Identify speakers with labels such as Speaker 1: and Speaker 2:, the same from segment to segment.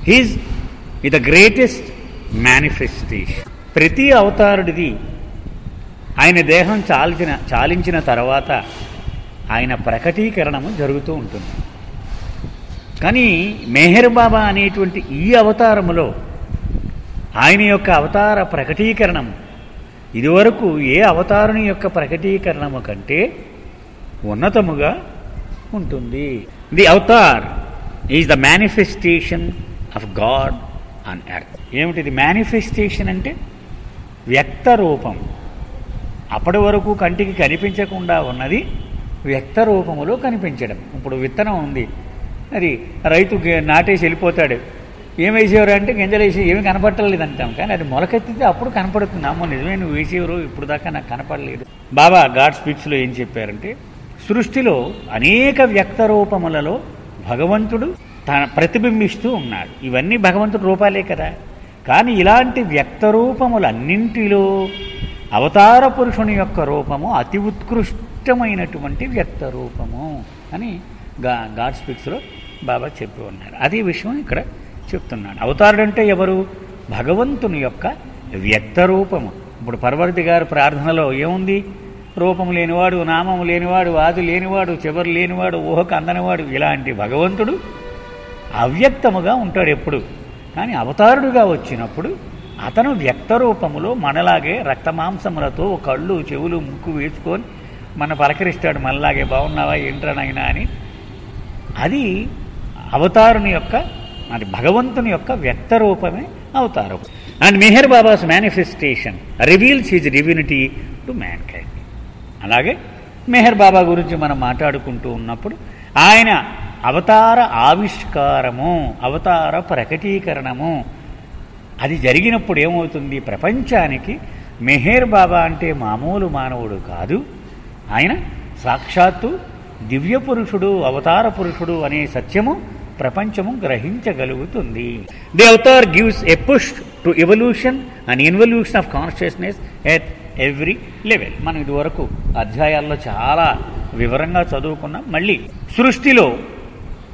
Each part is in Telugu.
Speaker 1: He's the greatest manifestation. ప్రతి అవతారుడిది ఆయన దేహం చాలించిన తర్వాత ఆయన ప్రకటీకరణము జరుగుతూ ఉంటుంది. కానీ మెహర్ బాబా అనేటువంటి ఈ అవతారములో ఆయన యొక్క అవతార ప్రకటీకరణం ఇదివరకు ఏ అవతారుని యొక్క ప్రకటీకరణము కంటే ఉన్నతముగా ఉంటుంది. The Avatar is the manifestation of God on earth. ఏమిటిది మేనిఫెస్టేషన్ అంటే? వ్యక్త రూపం. అప్పటి వరకు కంటికి కనిపించకుండా ఉన్నది వ్యక్త రూపములో కనిపించడం. ఇప్పుడు విత్తనం ఉంది, అది రైతు నాటేసి వెళ్ళిపోతాడు, ఏం వేసేవారు అంటే గింజలేసి ఏమి కనపడలేదు అంటాం. కానీ అది మొలకెత్తితే అప్పుడు కనపడుతుంది. అమ్మో నిజమే నువ్వు వేసేవారు, ఇప్పుడు దాకా నాకు కనపడలేదు. బాబా గాడ్ స్పీక్స్లో ఏం చెప్పారంటే, సృష్టిలో అనేక వ్యక్త రూపములలో భగవంతుడు తన ప్రతిబింబిస్తూ ఉన్నాడు. ఇవన్నీ భగవంతుడి రూపాలే కదా. కానీ ఇలాంటి వ్యక్త రూపములన్నింటిలో అవతార పురుషుని యొక్క రూపము అతి ఉత్కృష్టమైనటువంటి వ్యక్త రూపము అని గాడ్ స్పీక్స్లో బాబా చెప్పి ఉన్నాడు. అదే విషయం ఇక్కడ చెప్తున్నాడు. అవతారుడు అంటే ఎవరు? భగవంతుని యొక్క వ్యక్త రూపము. ఇప్పుడు పర్వతి గారి ప్రార్థనలో ఏముంది? రూపము లేనివాడు, నామము లేనివాడు, ఆది లేనివాడు, చివరి లేనివాడు, ఊహకు అందనివాడు, ఇలాంటి భగవంతుడు అవ్యక్తముగా ఉంటాడు ఎప్పుడు. కానీ అవతారుడుగా వచ్చినప్పుడు అతను వ్యక్త రూపములో మనలాగే రక్తమాంసములతో కళ్ళు చెవులు ముక్కు వేసుకొని మన పలకరిస్తాడు, మనలాగే బాగున్నావా ఏంట్రనైనా అని. అది అవతారుని యొక్క, అది భగవంతుని యొక్క వ్యక్త రూపమే అవతారం. And Meher Baba's manifestation reveals his divinity to mankind. అలాగే మెహర్ బాబా గురించి మనం మాట్లాడుకుంటూ ఉన్నప్పుడు ఆయన అవతార ఆవిష్కారము, అవతార ప్రకటీకరణము అది జరిగినప్పుడు ఏమవుతుంది? ప్రపంచానికి మెహర్ బాబా అంటే మామూలు మానవుడు కాదు, ఆయన సాక్షాత్తు దివ్య పురుషుడు, అవతార పురుషుడు అనే సత్యము ప్రపంచము గ్రహించగలుగుతుంది. The avatar gives a push to evolution and involution of consciousness at every level. మనం ఇదివరకు అధ్యాయాల్లో చాలా వివరంగా చదువుకున్నాం. మళ్ళీ సృష్టిలో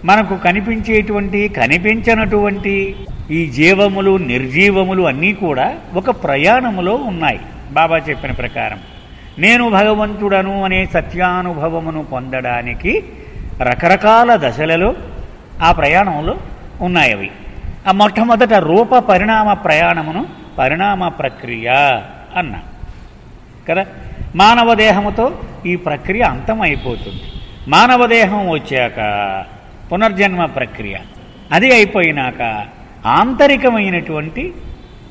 Speaker 1: మనకు కనిపించేటువంటి కనిపించనటువంటి ఈ జీవములు నిర్జీవములు అన్నీ కూడా ఒక ప్రయాణములో ఉన్నాయి. బాబా చెప్పిన ప్రకారం నేను భగవంతుడను అనే సత్యానుభవమును పొందడానికి రకరకాల దశలలో ఆ ప్రయాణంలో ఉన్నాయి. అవి ఆ మొట్టమొదట రూప పరిణామ ప్రయాణమును పరిణామ ప్రక్రియ అన్నా కదా. మానవ దేహముతో ఈ ప్రక్రియ అంతమైపోతుంది. మానవ దేహం వచ్చాక పునర్జన్మ ప్రక్రియ, అది అయిపోయినాక ఆంతరికమైనటువంటి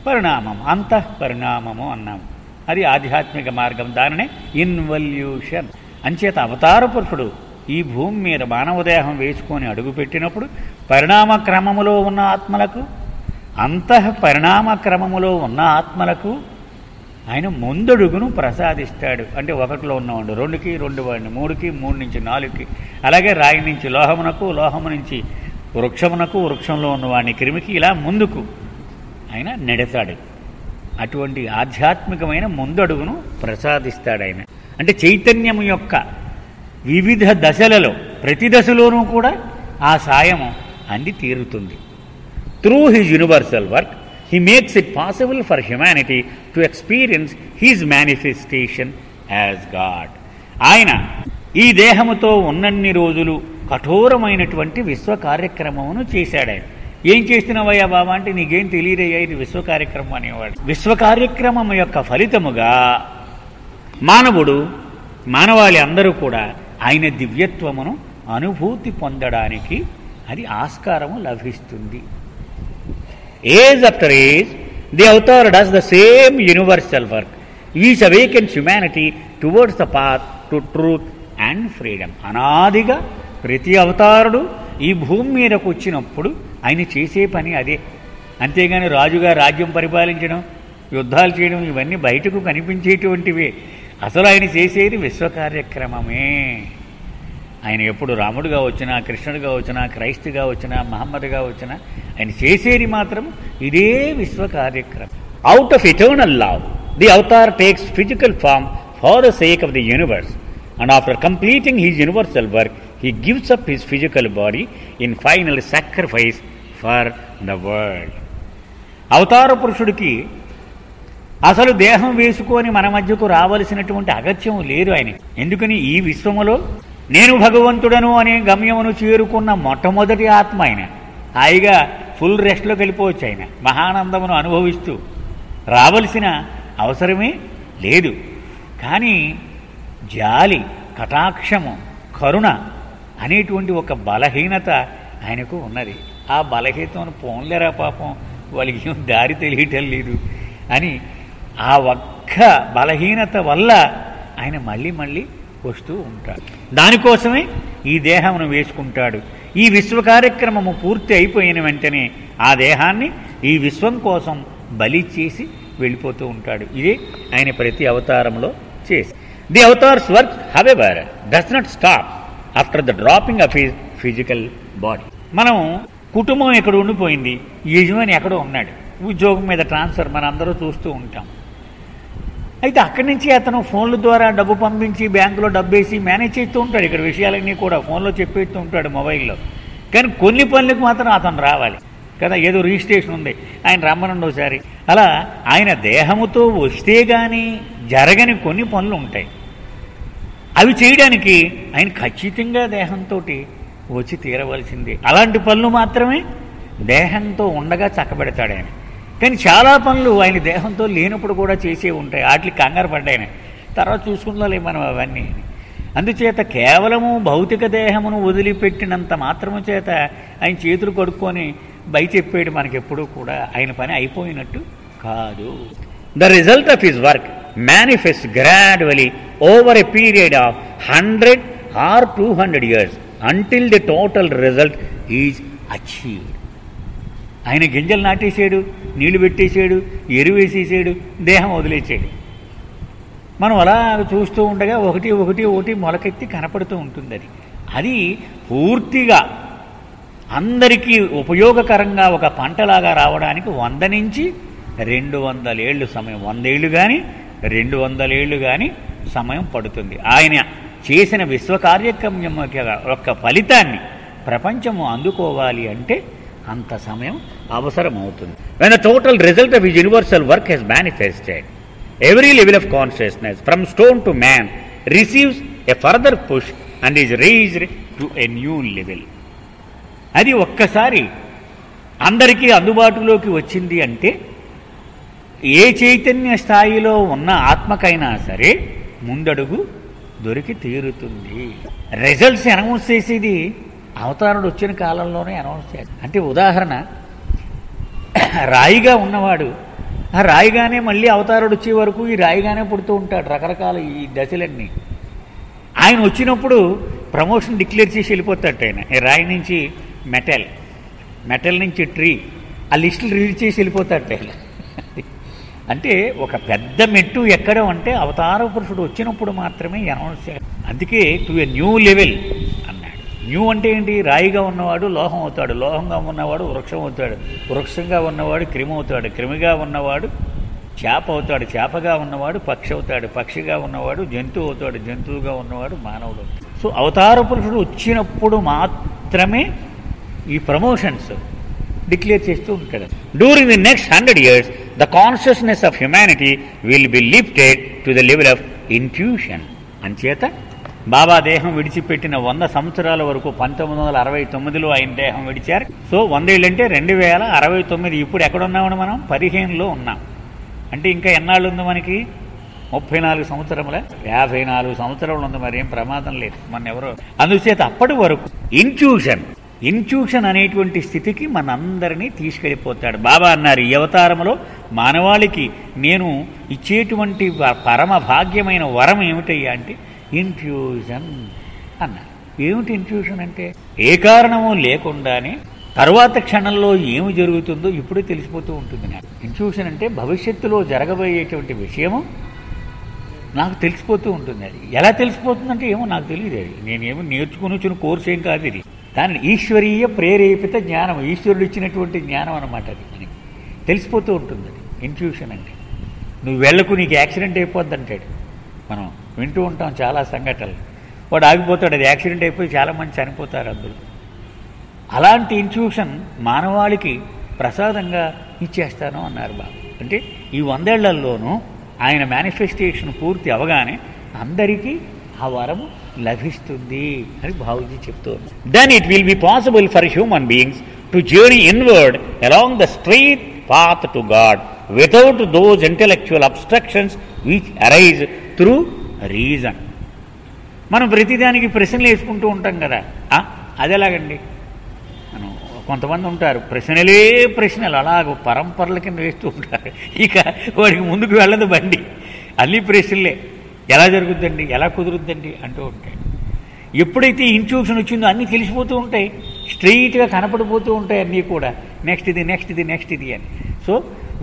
Speaker 1: పరిణామం, అంతఃపరిణామము అన్నాము. అది ఆధ్యాత్మిక మార్గం, దానినే ఇన్వల్యూషన్. అంచేత అవతార పురుషుడు ఈ భూమి మీద మానవదేహం వేసుకొని అడుగుపెట్టినప్పుడు పరిణామ క్రమములో ఉన్న ఆత్మలకు, అంతఃపరిణామ క్రమములో ఉన్న ఆత్మలకు ఆయన ముందడుగును ప్రసాదిస్తాడు. అంటే ఒకటిలో ఉన్నవాడు రెండుకి, రెండు వాడిని మూడుకి, మూడు నుంచి నాలుగుకి, అలాగే రాయి నుంచి లోహమునకు, లోహము నుంచి వృక్షమునకు, వృక్షంలో ఉన్నవాడిని క్రిమికి, ఇలా ముందుకు ఆయన నెడతాడు. అటువంటి ఆధ్యాత్మికమైన ముందడుగును ప్రసాదిస్తాడు ఆయన. అంటే చైతన్యము యొక్క వివిధ దశలలో ప్రతి దశలోనూ కూడా ఆ సాయము అంది తీరుతుంది. Through his universal work he makes it possible for humanity to experience his manifestation as God. ఆయన ఈ దేహముతో ఉన్నన్ని రోజులు కఠోరమైనటువంటి విశ్వ కార్యక్రమమును చేశాడు. ఆయన ఏం చేస్తున్నావయ్యా బాబా అంటే నీకేం తెలియదయ్యా ఇది విశ్వ కార్యక్రమం అనేవాడు. విశ్వ కార్యక్రమం యొక్క ఫలితముగా మానవాళి అందరూ కూడా ఆయన దివ్యత్వమును అనుభూతి పొందడానికి అది ఆస్కారము లభిస్తుంది. Age after age, the avatar does the same universal work. Each awakens humanity towards the path to truth and freedom. అనాదిగా ప్రతి అవతారుడు ఈ భూమి మీదకు వచ్చినప్పుడు ఆయన చేసే పని అదే. అంతేగాని రాజుగా రాజ్యం పరిపాలించడం, యుద్ధాలు చేయడం ఇవన్నీ బయటకు కనిపించేటువంటివే. అసలు ఆయన చేసేది విశ్వ కార్యక్రమమే. ఆయన ఎప్పుడు రాముడుగా వచ్చినా, కృష్ణుడిగా వచ్చినా, క్రైస్తుగా వచ్చినా, మహమ్మద్గా వచ్చినా ఆయన చేసేది మాత్రం ఇదే విశ్వ కార్యక్రమం. Out of eternal love the avatar takes physical form for the sake of the universe and after completing his universal work he gives up his physical body in final sacrifice for the world. అవతార పురుషుడికి అసలు దేహం వేసుకొని మన మధ్యకు రావలసినటువంటి అగత్యం లేదు ఆయన. ఎందుకని ఈ విశ్వములో నేను భగవంతుడను అనే గమ్యమును చేరుకున్న మొట్టమొదటి ఆత్మ ఆయన. హాయిగా ఫుల్ రెస్ట్లోకి వెళ్ళిపోవచ్చు ఆయన, మహానందమును అనుభవిస్తూ. రావలసిన అవసరమే లేదు. కానీ జాలి, కటాక్షము, కరుణ అనేటువంటి ఒక బలహీనత ఆయనకు ఉన్నది. ఆ బలహీనతను పోన్లేరా పాపం, వాళ్ళకి ఏం దారి తెలియటం లేదు అని ఆ ఒక్క బలహీనత వల్ల ఆయన మళ్ళీ మళ్ళీ వస్తూ ఉంటాడు. దానికోసమే ఈ దేహమును వేసుకుంటాడు. ఈ విశ్వ కార్యక్రమము పూర్తి అయిపోయిన వెంటనే ఆ దేహాన్ని ఈ విశ్వం కోసం బలి చేసి వెళ్ళిపోతూ ఉంటాడు. ఇదే ఆయన ప్రతి అవతారంలో చేసి. The avatars work however does not stop after the dropping of his physical body. మనం కుటుంబం ఎక్కడ ఉండిపోయింది, యజమాని ఎక్కడో ఉన్నాడు, ఉద్యోగం మీద ట్రాన్స్ఫర్ మన అందరూ చూస్తూ ఉంటాం. అయితే అక్కడి నుంచి అతను ఫోన్ల ద్వారా డబ్బు పంపించి బ్యాంకులో డబ్బు వేసి మేనేజ్ చేస్తూ ఉంటాడు. ఇక్కడ విషయాలన్నీ కూడా ఫోన్లో చెప్పేస్తూ ఉంటాడు మొబైల్లో. కానీ కొన్ని పనులకు మాత్రం అతను రావాలి కదా, ఏదో రిజిస్ట్రేషన్ ఉంది, ఆయన రమ్మనండి ఒకసారి. అలా ఆయన దేహముతో వస్తే కానీ జరగని కొన్ని పనులు ఉంటాయి. అవి చేయడానికి ఆయన ఖచ్చితంగా దేహంతో వచ్చి తీరవలసిందే. అలాంటి పనులు మాత్రమే దేహంతో ఉండగా చక్కబెడతాడు ఆయన. కానీ చాలా పనులు ఆయన దేహంతో లేనప్పుడు కూడా చేసే ఉంటాయి. వాటికి కంగారు పడ్డాయన, తర్వాత చూసుకుంటాలే మనం అవన్నీ. అందుచేత కేవలము భౌతిక దేహమును వదిలిపెట్టినంత మాత్రము చేత ఆయన చేతులు కడుక్కొని బయట చెప్పేడు మనకెప్పుడూ కూడా ఆయన పని అయిపోయినట్టు కాదు. The result of his work manifest gradually over a period of 100 or 200 years until the total result is achieved. ఆయన గింజలు నాటేసాడు, నీళ్లు పెట్టేసాడు, ఎరువేసేసాడు, దేహం వదిలేసాడు. మనం అలా చూస్తూ ఉండగా ఒకటి ఒకటి ఒకటి మొలకెత్తి కనపడుతూ ఉంటుంది. అది పూర్తిగా అందరికీ ఉపయోగకరంగా ఒక పంటలాగా రావడానికి 100 నుంచి 200 ఏళ్ళు సమయం, 100 ఏళ్ళు కానీ 200 ఏళ్ళు కానీ సమయం పడుతుంది. ఆయన చేసిన విశ్వ కార్యక్రమం యొక్క ఫలితాన్ని ప్రపంచము అందుకోవాలి అంటే అంత సమయం అవసరం అవుతుంది. When the total result of his universal work has manifested, every level of consciousness from stone to man receives a further push and is raised to a new level. అది ఒక్కసారి అందరికీ అందుబాటులోకి వచ్చింది అంటే ఏ చైతన్య స్థాయిలో ఉన్న ఆత్మకైనా సరే ముందడుగు దొరికి తీరుతుంది. రిజల్ట్స్ అనౌన్స్ చేసేది అవతారుడు వచ్చిన కాలంలోనే అనౌన్స్ చేయాలి. అంటే ఉదాహరణ, రాయిగా ఉన్నవాడు ఆ రాయిగానే మళ్ళీ అవతారుడు వచ్చే వరకు ఈ రాయిగానే పుడుతూ ఉంటాడు. రకరకాల ఈ దశలన్నీ ఆయన వచ్చినప్పుడు ప్రమోషన్ డిక్లేర్ చేసి వెళ్ళిపోతాడు. ఆయన రాయి నుంచి మెటల్ నుంచి ట్రీ, ఆ లిస్టులు రిలీజ్ చేసి వెళ్ళిపోతాడు ఆయన. అంటే ఒక పెద్ద మెట్టు ఎక్కడం అంటే అవతార పురుషుడు వచ్చినప్పుడు మాత్రమే అనౌన్స్ చేయాలి. అందుకే టు ఎ న్యూ లెవెల్ అన్నాడు. న్యూ అంటే ఏంటి? రాయిగా ఉన్నవాడు లోహం అవుతాడు, లోహంగా ఉన్నవాడు వృక్షం అవుతాడు, వృక్షంగా ఉన్నవాడు క్రిమి అవుతాడు, క్రిమిగా ఉన్నవాడు చేప అవుతాడు, చేపగా ఉన్నవాడు పక్షి అవుతాడు, పక్షిగా ఉన్నవాడు జంతువు అవుతాడు, జంతువుగా ఉన్నవాడు మానవుడు. సో అవతార పురుషుడు వచ్చినప్పుడు మాత్రమే ఈ ప్రమోషన్స్ డిక్లేర్ చేస్తూ ఉంటాడు. During the next 100 years the consciousness of humanity will be lifted to the level of intuition. అంచేత బాబా దేహం విడిచిపెట్టిన 100 సంవత్సరాల వరకు 1969లో ఆయన దేహం విడిచారు. సో 100 ఏళ్ళంటే 2069. ఇప్పుడు ఎక్కడున్నామని మనం 15లో ఉన్నాం. అంటే ఇంకా ఎన్నాళ్ళు ఉంది మనకి? 34 సంవత్సరముల 54 సంవత్సరాలు ఉంది. మరి ఏం ప్రమాదం లేదు మన ఎవరో. అందుచేత అప్పటి వరకు ఇంట్యూషన్ అనేటువంటి స్థితికి మనందరినీ తీసుకెళ్ళిపోతాడు. బాబా అన్నారు, ఈ అవతారంలో మానవాళికి నేను ఇచ్చేటువంటి పరమ భాగ్యమైన వరం ఏమిటయ్యా అంటే ఇంట్యూషన్ అన్నారు. ఏమిటి ఇంట్యూషన్ అంటే? ఏ కారణము లేకుండానే తరువాత క్షణంలో ఏమి జరుగుతుందో ఇప్పుడే తెలిసిపోతూ ఉంటుంది నాకు. ఇంట్యూషన్ అంటే భవిష్యత్తులో జరగబోయేటువంటి విషయము నాకు తెలిసిపోతూ ఉంటుంది. అది ఎలా తెలిసిపోతుందంటే ఏమో నాకు తెలియదు. అది నేనేమో నేర్చుకుని వచ్చిన కోర్సు ఏం కాదు ఇది. దాని ఈశ్వరీయ ప్రేరేపిత జ్ఞానం, ఈశ్వరుడు ఇచ్చినటువంటి జ్ఞానం అనమాట. అది మనకి తెలిసిపోతూ ఉంటుంది. అది ఇంట్యూషన్ అంటే. నువ్వు వెళ్ళకు, నీకు యాక్సిడెంట్ అయిపోద్ది అంటాడు. మనం వింటూ ఉంటాం చాలా సంఘటనలు. వాడు ఆగిపోతాడు, అది యాక్సిడెంట్ అయిపోయి చాలామంది చనిపోతారు అందులో. అలాంటి ఇంట్యూషన్ మానవాళికి ప్రసాదంగా ఇచ్చేస్తాను అన్నారు బాబు. అంటే ఈ 100 ఏళ్లలోనూ ఆయన మేనిఫెస్టేషన్ పూర్తి అవగానే అందరికీ ఆ వరం లభిస్తుంది అని బాబూజీ చెప్తూ ఉన్నారు. Then it will be possible for human beings to journey inward along the straight path to God without those intellectual obstructions which arise through reason. మనం ప్రతిదానికి ప్రశ్నలు వేసుకుంటూ ఉంటాం కదా, అది ఎలాగండి? మనం కొంతమంది ఉంటారు ప్రశ్నలే ప్రశ్నలు అలాగ పరంపరల కింద వేస్తూ ఉంటారు. ఇక వాడికి ముందుకు వెళ్ళదు బండి, అన్ని ప్రశ్నలే. ఎలా జరుగుద్దండి, ఎలా కుదురుద్దండి అంటూ ఉంటాయి. ఎప్పుడైతే ఇంట్యూషన్ వచ్చిందో అన్నీ తెలిసిపోతూ ఉంటాయి, స్ట్రెయిట్గా కనపడిపోతూ ఉంటాయి అన్నీ కూడా. నెక్స్ట్ ఇది నెక్స్ట్ ఇది నెక్స్ట్ ఇది అని. సో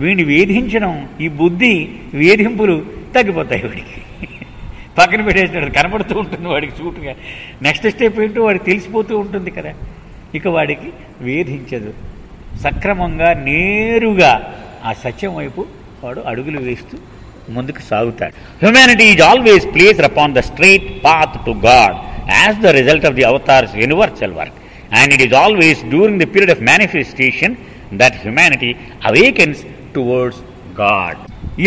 Speaker 1: వీడిని వేధించడం, ఈ బుద్ధి వేధింపులు తగ్గిపోతాయి. వాడికి పక్కన పెట్టేస్తాడు, కనపడుతూ ఉంటుంది వాడికి సూటుగా. నెక్స్ట్ స్టెప్ ఏంటో వాడికి తెలిసిపోతూ ఉంటుంది కదా. ఇక వాడికి వేధించదు, సక్రమంగా నేరుగా ఆ సత్యం వైపు వాడు అడుగులు వేస్తూ ముందుకు సాగుతాడు. Humanity is always placed upon the straight path to God as the result of the avatar's universal work, and it is always during the period of manifestation that humanity awakens towards God.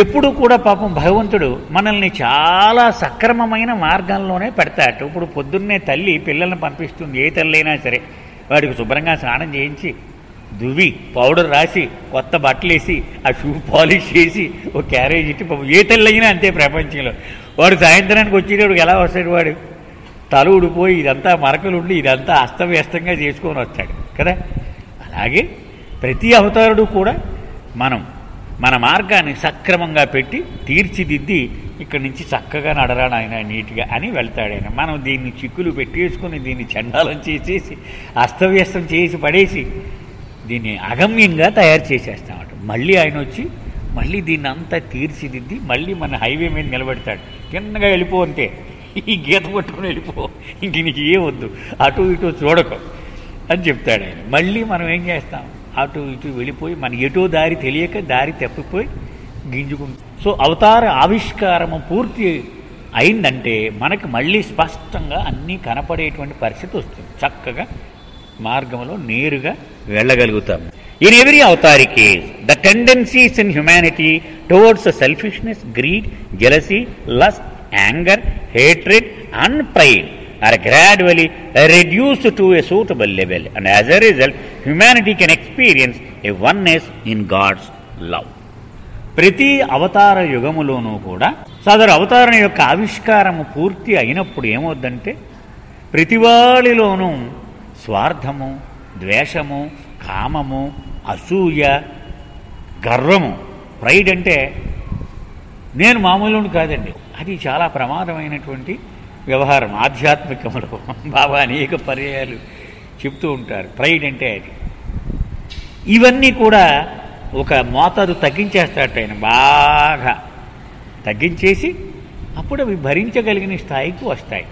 Speaker 1: ఎప్పుడు కూడా పాపం భగవంతుడు మనల్ని చాలా సక్రమమైన మార్గంలోనే పెడతాడు. ఇప్పుడు పొద్దున్నే తల్లి పిల్లల్ని పంపిస్తుంది, ఏ తల్లి అయినా సరే, వాడికి శుభ్రంగా స్నానం చేయించి దువ్వి పౌడర్ రాసి కొత్త బట్టలు వేసి ఆ షూ పాలిష్ చేసి ఒక క్యారేజ్ ఇట్టి పాపం ఏ తల్లి అయినా అంతే ప్రపంచంలో. వాడు సాయంత్రానికి వచ్చేటప్పుడు ఎలా వస్తాడు, వాడు తల ఊడిపోయి ఇదంతా మరకలు ఉండి ఇదంతా అస్తవ్యస్తంగా చేసుకొని వస్తాడు కదా. అలాగే ప్రతి అవతారుడు కూడా మన మార్గాన్ని సక్రమంగా పెట్టి తీర్చిదిద్ది ఇక్కడి నుంచి చక్కగా నడరాడు ఆయన నీట్గా అని వెళ్తాడు ఆయన. మనం దీన్ని చిక్కులు పెట్టేసుకుని దీన్ని చండాలం చేసేసి అస్తవ్యస్తం చేసి పడేసి దీన్ని అగమ్యంగా తయారు చేసేస్తామట. మళ్ళీ ఆయన వచ్చి మళ్ళీ దీన్ని అంతా తీర్చిదిద్ది మళ్ళీ మన హైవే మీద నిలబెడతాడు. కిందగా వెళ్ళిపో అంటే ఈ గీత పట్టుకుని వెళ్ళిపో, ఇంక నీకు ఏ వద్దు, అటు ఇటు చూడకు అని చెప్తాడు ఆయన. మళ్ళీ మనం ఏం చేస్తాం, అటు ఇటు వెళ్ళిపోయి మన ఎటో దారి తెలియక దారి తప్పిపోయి గింజుకుంటాం. సో అవతార ఆవిష్కారము పూర్తి అయిందంటే మనకు మళ్ళీ స్పష్టంగా అన్నీ కనపడేటువంటి పరిస్థితి వస్తుంది. చక్కగా మార్గంలో నేరుగా వెళ్ళగలుగుతాం. In every avataric case the tendencies in humanity towards selfishness, greed, jealousy, lust, anger, hatred and pride are gradually reduced to a suitable level, and as a result humanity can experience a oneness in God's love. ప్రతి అవతార యుగములోనూ కూడా సదరు అవతారం యొక్క ఆవిష్కారము పూర్తి అయినప్పుడు ఏమవుద్దంటే ప్రతి వాడిలోనూ స్వార్థము, ద్వేషము, కామము, అసూయ, గర్వము, ప్రైడ్ అంటే నేను మామూలు కాదండి, అది చాలా ప్రమాదమైనటువంటి వ్యవహారం. ఆధ్యాత్మికంలో బాబా అనేక పర్యాయాలు చెప్తూ ఉంటారు ప్రైడ్ అంటే అది. ఇవన్నీ కూడా ఒక మోతాదు తగ్గించేస్తాడు ఆయన, బాగా తగ్గించేసి అప్పుడు అవి భరించగలిగిన స్థాయికి వస్తాయి.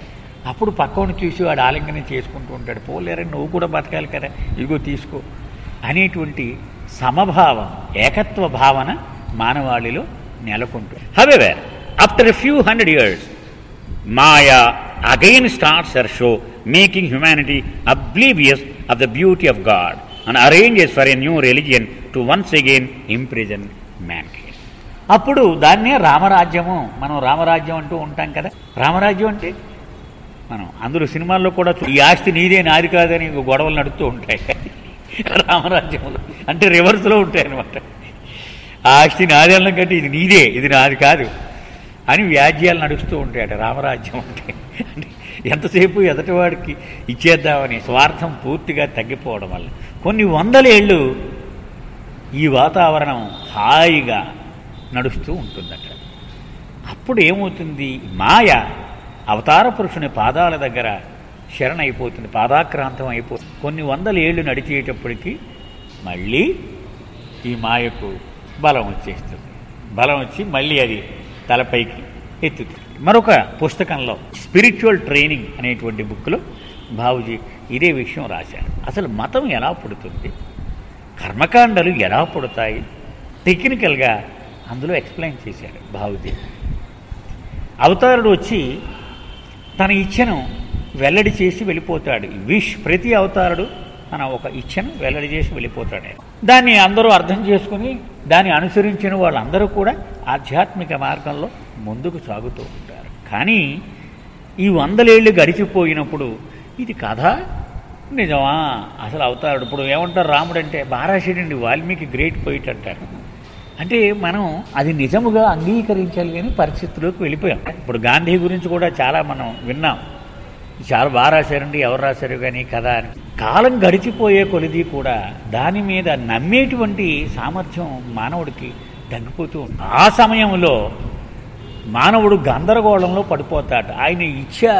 Speaker 1: అప్పుడు పక్కను చూసి వాడు ఆలింగనం చేసుకుంటూ ఉంటాడు, పోలేరని నువ్వు కూడా బతకాలి కదా, ఇదిగో తీసుకో అనేటువంటి సమభావం, ఏకత్వ భావన మానవాళిలో నెలకొంటుంది. However after a few hundred years Maya again starts her show, making humanity oblivious of the beauty of God and arranges for a new religion to once again imprison mankind. అప్పుడు దాన్నే రామరాజ్యము, మనం రామరాజ్యం అంటూ ఉంటాం కదా. రామరాజ్యం అంటే మనం అందులో సినిమాల్లో కూడా ఈ ఆస్తి నీదే నాది కాదని గొడవలు నడుస్తూ ఉంటాయి రామరాజ్యంలో. అంటే రివర్స్లో ఉంటాయి అన్నమాట. ఆ ఆస్తి నాది అన్న కంటే ఇది నీదే, ఇది నాది కాదు అని వ్యాజ్యాలు నడుస్తూ ఉంటాయట రామరాజ్యం అంటే. ఎంతసేపు ఎదటివాడికి ఇచ్చేద్దామని స్వార్థం పూర్తిగా తగ్గిపోవడం వల్ల కొన్ని 100 ఏళ్ళు ఈ వాతావరణం హాయిగా నడుస్తూ ఉంటుందట. అప్పుడు ఏమవుతుంది, మాయ అవతార పురుషుని పాదాల దగ్గర శరణైపోతుంది, పాదాక్రాంతం అయిపోతుంది. కొన్ని 100 ఏళ్ళు నడిచేటప్పటికి మళ్ళీ ఈ మాయకు బలం వచ్చేస్తుంది. బలం వచ్చి మళ్ళీ అది తలపైకి ఎత్తుతుంది. మరొక పుస్తకంలో స్పిరిచువల్ ట్రైనింగ్ అనేటువంటి బుక్లో బాబూజీ ఇదే విషయం రాశారు. అసలు మతం ఎలా పుడుతుంది, కర్మకాండలు ఎలా పుడతాయి, టెక్నికల్గా అందులో ఎక్స్ప్లెయిన్ చేశాడు బాబూజీ. అవతారుడు వచ్చి తన ఇచ్ఛను వెల్లడి చేసి వెళ్ళిపోతాడు. ప్రతి అవతారుడు తన ఒక ఇచ్ఛను వెల్లడి చేసి వెళ్ళిపోతాడు. దాన్ని అందరూ అర్థం చేసుకుని దాన్ని అనుసరించిన వాళ్ళందరూ కూడా ఆధ్యాత్మిక మార్గంలో ముందుకు సాగుతూ ఉంటారు. కానీ ఈ 100 ఏళ్ళు గడిచిపోయినప్పుడు ఇది కథ నిజమా, అసలు అవుతాడు? ఇప్పుడు ఏమంటారు రాముడు అంటే బారాషుడండి, వాల్మీకి గ్రేట్ పోయిట్ అంటారు. అంటే మనం అది నిజముగా అంగీకరించాలి కానీ పరిస్థితుల్లోకి వెళ్ళిపోయాం. ఇప్పుడు గాంధీ గురించి కూడా చాలా మనం విన్నాం, చాలా బాగా రాశారండి, ఎవరు రాశారు కానీ కదా అని. కాలం గడిచిపోయే కొలిది కూడా దాని మీద నమ్మేటువంటి సామర్థ్యం మానవుడికి తగ్గిపోతూ ఉంటుంది. ఆ సమయంలో మానవుడు గందరగోళంలో పడిపోతాడు. ఆయన ఇచ్చ